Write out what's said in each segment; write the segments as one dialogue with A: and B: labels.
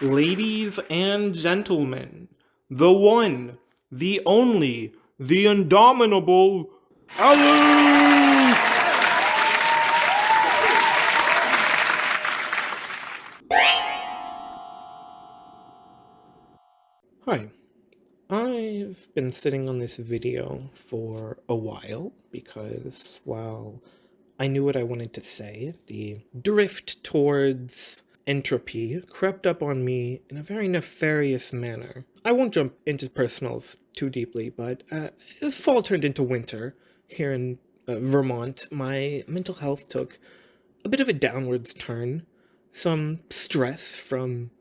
A: Ladies and gentlemen, the one, the only, the indomitable Alex! Hi, I've been sitting on this video for a while because, while I knew what I wanted to say, the drift towards entropy crept up on me in a very nefarious manner. I won't jump into personals too deeply, but as fall turned into winter here in Vermont, my mental health took a bit of a downwards turn. Some stress from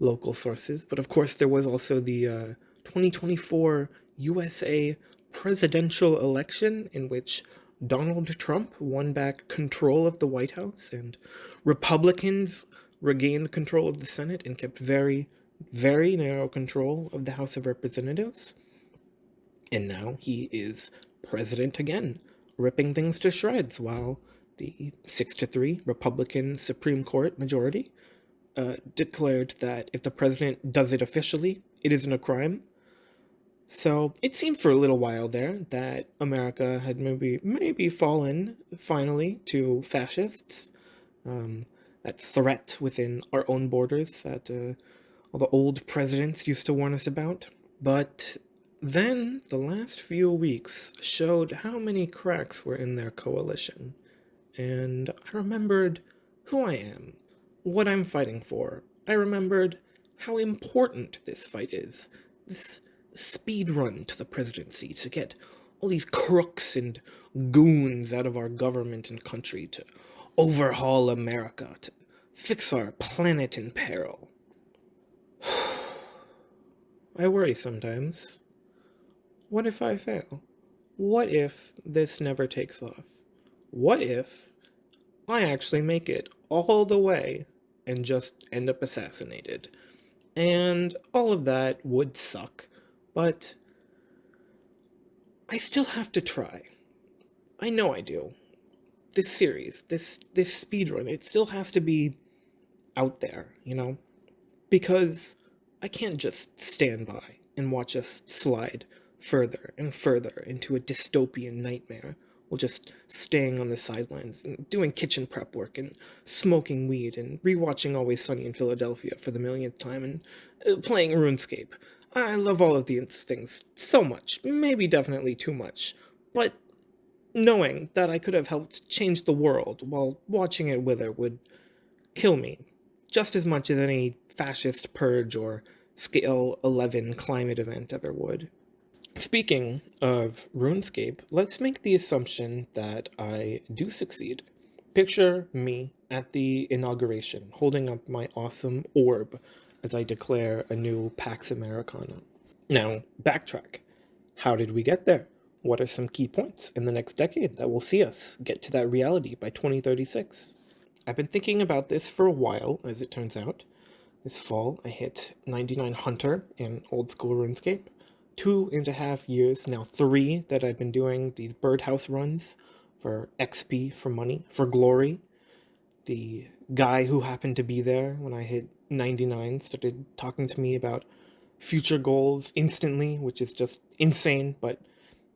A: local sources, but of course there was also the 2024 USA presidential election in which Donald Trump won back control of the White House and Republicans regained control of the Senate and kept very, very narrow control of the House of Representatives. And now he is president again, ripping things to shreds while the 6-3 Republican Supreme Court majority declared that if the president does it officially, it isn't a crime. So it seemed for a little while there that America had maybe fallen finally to fascists. That threat within our own borders that all the old presidents used to warn us about. But then the last few weeks showed how many cracks were in their coalition. And I remembered who I am, what I'm fighting for. I remembered how important this fight is. This speed run to the presidency to get all these crooks and goons out of our government and country, to overhaul America, to fix our planet in peril. I worry sometimes. What if I fail? What if this never takes off? What if I actually make it all the way and just end up assassinated? And all of that would suck, but I still have to try. I know I do. This series, this speedrun, it still has to be out there, Because I can't just stand by and watch us slide further and further into a dystopian nightmare while just staying on the sidelines and doing kitchen prep work and smoking weed and rewatching Always Sunny in Philadelphia for the millionth time and playing RuneScape. I love all of these things so much, maybe definitely too much, but knowing that I could have helped change the world while watching it wither would kill me just as much as any fascist purge or Scale 11 climate event ever would. Speaking of RuneScape, let's make the assumption that I do succeed. Picture me at the inauguration, holding up my awesome orb as I declare a new Pax Americana. Now, backtrack. How did we get there? What are some key points in the next decade that will see us get to that reality by 2036? I've been thinking about this for a while, as it turns out. This fall, I hit 99 Hunter in old school RuneScape. 2.5 years, now 3, that I've been doing these birdhouse runs for XP, for money, for glory. The guy who happened to be there when I hit 99 started talking to me about future goals instantly, which is just insane, but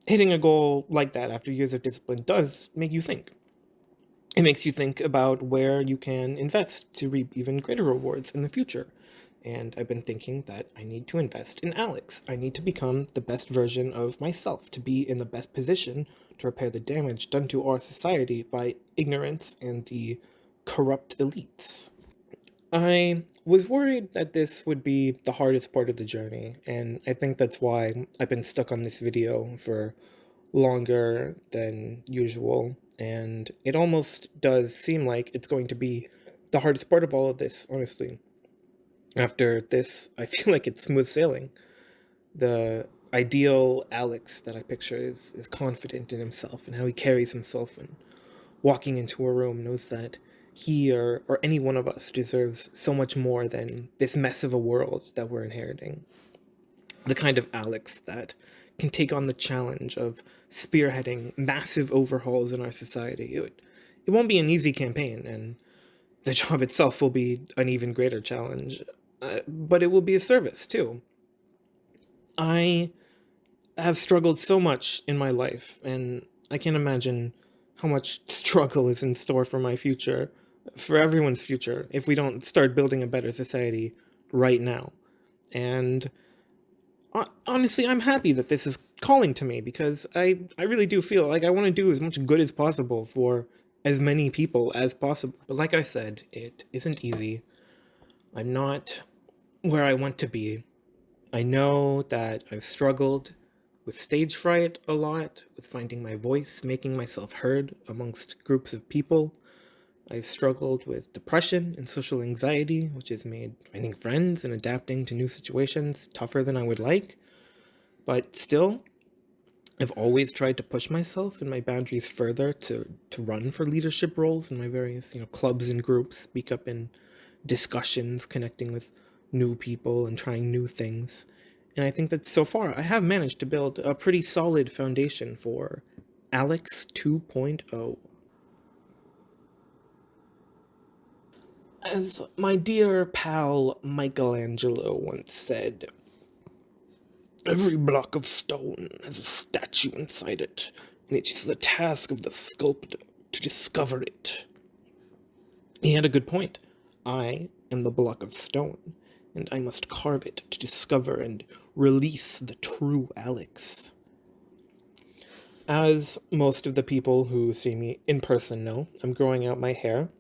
A: hitting a goal like that after years of discipline does make you think. It makes you think about where you can invest to reap even greater rewards in the future. And I've been thinking that I need to invest in Alex. I need to become the best version of myself, to be in the best position to repair the damage done to our society by ignorance and the corrupt elites. I was worried that this would be the hardest part of the journey, and I think that's why I've been stuck on this video for longer than usual, and it almost does seem like it's going to be the hardest part of all of this, honestly. After this, I feel like it's smooth sailing. The ideal Alex that I picture is confident in himself and how he carries himself, and walking into a room knows that he or any one of us deserves so much more than this mess of a world that we're inheriting. The kind of Alex that can take on the challenge of spearheading massive overhauls in our society. It won't be an easy campaign, and the job itself will be an even greater challenge. but it will be a service too. I have struggled so much in my life, and I can't imagine how much struggle is in store for my future, for everyone's future, if we don't start building a better society right now. And honestly, I'm happy that this is calling to me because I really do feel like I want to do as much good as possible for as many people as possible. But like I said, it isn't easy. I'm not where I want to be. I know that I've struggled with stage fright a lot, with finding my voice, making myself heard amongst groups of people. I've struggled with depression and social anxiety, which has made finding friends and adapting to new situations tougher than I would like. But still, I've always tried to push myself and my boundaries further to run for leadership roles in my various, clubs and groups, speak up in discussions, connecting with new people and trying new things. And I think that so far I have managed to build a pretty solid foundation for Alex 2.0. As my dear pal Michelangelo once said, every block of stone has a statue inside it, and it is the task of the sculptor to discover it. He had a good point. I am the block of stone, and I must carve it to discover and release the true Alex. As most of the people who see me in person know, I'm growing out my hair.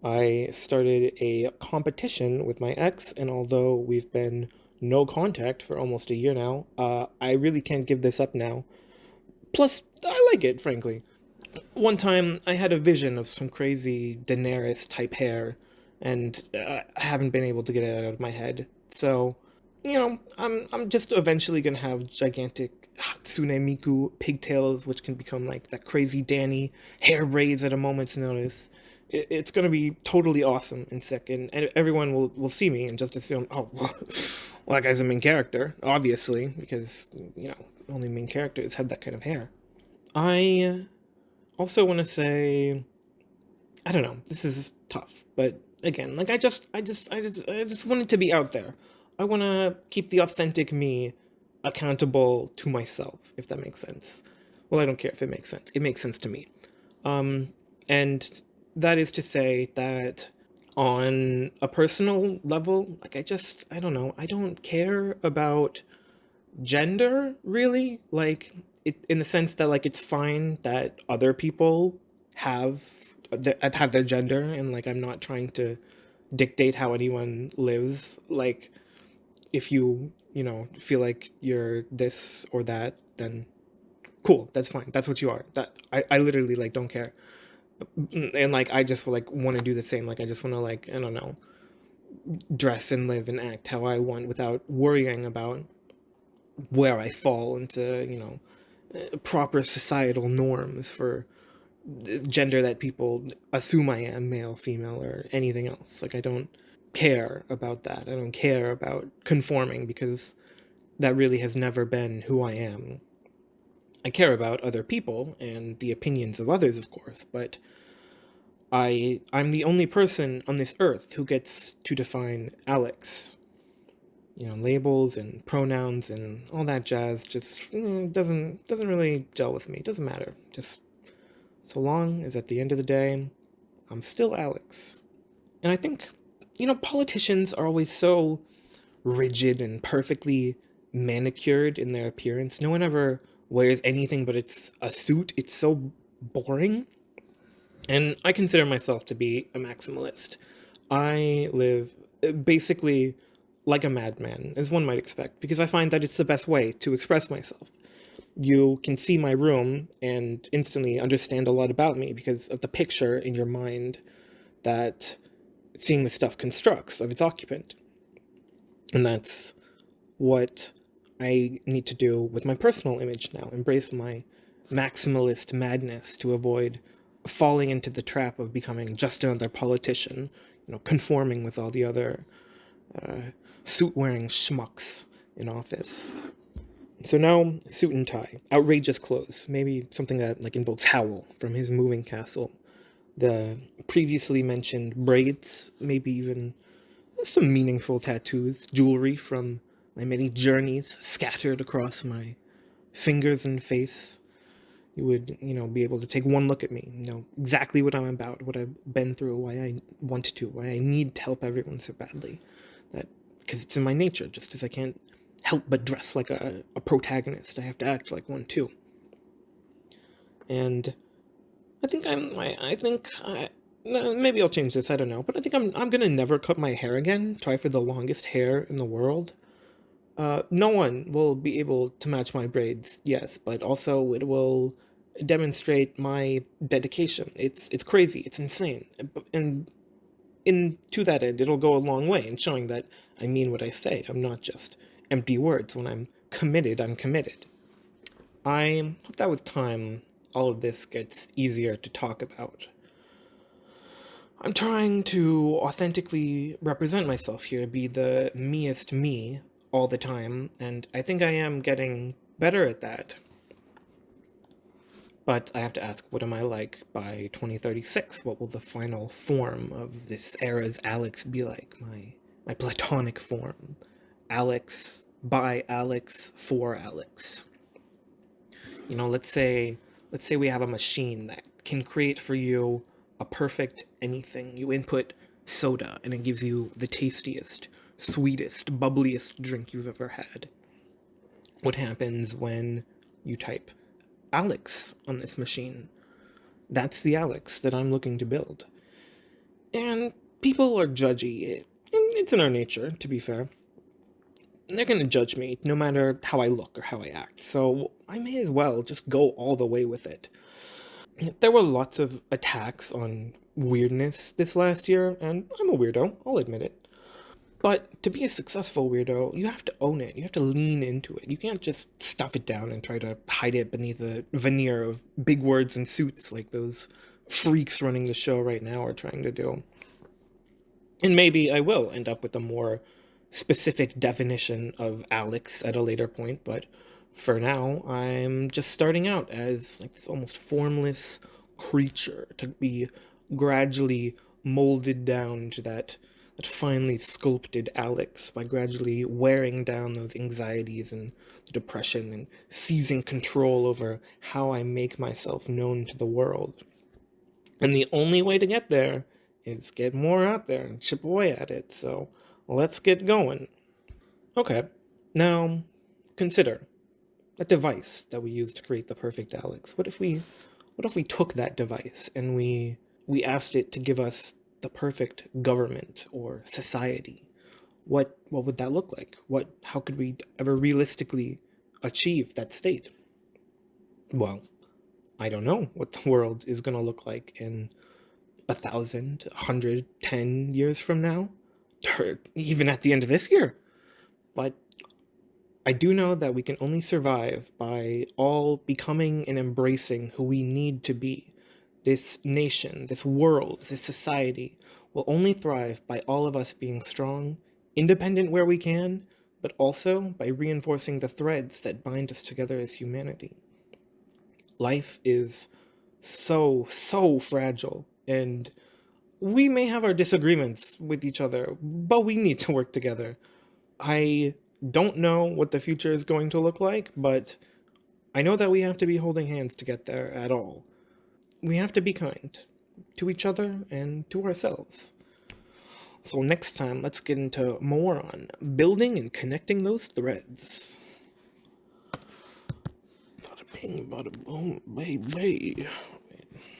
A: I started a competition with my ex, and although we've been no contact for almost a year now, I really can't give this up now. Plus, I like it, frankly. One time, I had a vision of some crazy Daenerys type hair, and I haven't been able to get it out of my head. So, I'm just eventually gonna have gigantic Hatsune Miku pigtails, which can become like that crazy Danny hair braids at a moment's notice. It's gonna be totally awesome and sick, and everyone will see me and just assume, oh, well, that guy's a main character, obviously, because only main characters have that kind of hair. I also want to say, I don't know, this is tough, but again, like I just want it to be out there. I want to keep the authentic me accountable to myself, if that makes sense. Well, I don't care if it makes sense. It makes sense to me. Um, and that is to say that on a personal level, like I don't know, I don't care about gender really, like in the sense that like it's fine that other people have have their gender, and like I'm not trying to dictate how anyone lives. Like if you feel like you're this or that, then cool, that's fine, that's what you are. That I literally like don't care. And like I just like want to do the same. Like I just want to, like, I don't know, dress and live and act how I want without worrying about where I fall into, proper societal norms for the gender that people assume I am, male, female, or anything else. Like, I don't care about that. I don't care about conforming because that really has never been who I am. I care about other people and the opinions of others, of course, but I'm the only person on this earth who gets to define Alex. Labels and pronouns and all that jazz just doesn't really gel with me. It doesn't matter. Just so long as at the end of the day, I'm still Alex. And I think, politicians are always so rigid and perfectly manicured in their appearance. No one ever wears anything but it's a suit. It's so boring. And I consider myself to be a maximalist. I live basically like a madman, as one might expect, because I find that it's the best way to express myself. You can see my room and instantly understand a lot about me because of the picture in your mind that seeing the stuff constructs of its occupant. And that's what I need to do with my personal image now. Embrace my maximalist madness to avoid falling into the trap of becoming just another politician, conforming with all the other uh, suit-wearing schmucks in office. So now, suit and tie, outrageous clothes, maybe something that like invokes Howl from his moving castle. The previously mentioned braids, maybe even some meaningful tattoos, jewelry from my many journeys scattered across my fingers and face. You would, be able to take one look at me, know exactly what I'm about, what I've been through, why I want to, why I need to help everyone so badly. That, because it's in my nature, just as I can't help but dress like a protagonist, I have to act like one too. And I think maybe I'll change this. I don't know, but I think I'm gonna never cut my hair again. Try for the longest hair in the world. No one will be able to match my braids, yes, but also it will demonstrate my dedication. It's crazy. It's insane, and to that end, it'll go a long way in showing that I mean what I say. I'm not just empty words. When I'm committed, I'm committed. I hope that with time, all of this gets easier to talk about. I'm trying to authentically represent myself here, be the meest me all the time, and I think I am getting better at that. But I have to ask, what am I like by 2036? What will the final form of this era's Alex be like? My platonic form. Alex by Alex for Alex. Let's say we have a machine that can create for you a perfect anything. You input soda and it gives you the tastiest, sweetest, bubbliest drink you've ever had. What happens when you type Alex on this machine? That's the Alex that I'm looking to build. And people are judgy. It's in our nature, to be fair. They're going to judge me no matter how I look or how I act. So I may as well just go all the way with it. There were lots of attacks on weirdness this last year, and I'm a weirdo, I'll admit it. But to be a successful weirdo, you have to own it. You have to lean into it. You can't just stuff it down and try to hide it beneath a veneer of big words and suits like those freaks running the show right now are trying to do. And maybe I will end up with a more specific definition of Alex at a later point, but for now, I'm just starting out as like this almost formless creature to be gradually molded down to that finely sculpted Alex by gradually wearing down those anxieties and the depression and seizing control over how I make myself known to the world. And the only way to get there is get more out there and chip away at it. So let's get going. Okay, now consider a device that we use to create the perfect Alex. What if we took that device and we asked it to give us the perfect government or society? What would that look like? How could we ever realistically achieve that state? Well, I don't know what the world is going to look like in 1,000, 110 years from now, or even at the end of this year. But I do know that we can only survive by all becoming and embracing who we need to be. This nation, this world, this society will only thrive by all of us being strong, independent where we can, but also by reinforcing the threads that bind us together as humanity. Life is so fragile, and we may have our disagreements with each other, but we need to work together. I don't know what the future is going to look like, but I know that we have to be holding hands to get there at all. We have to be kind to each other and to ourselves. So next time, let's get into more on building and connecting those threads. Bada bing, bada boom, baby.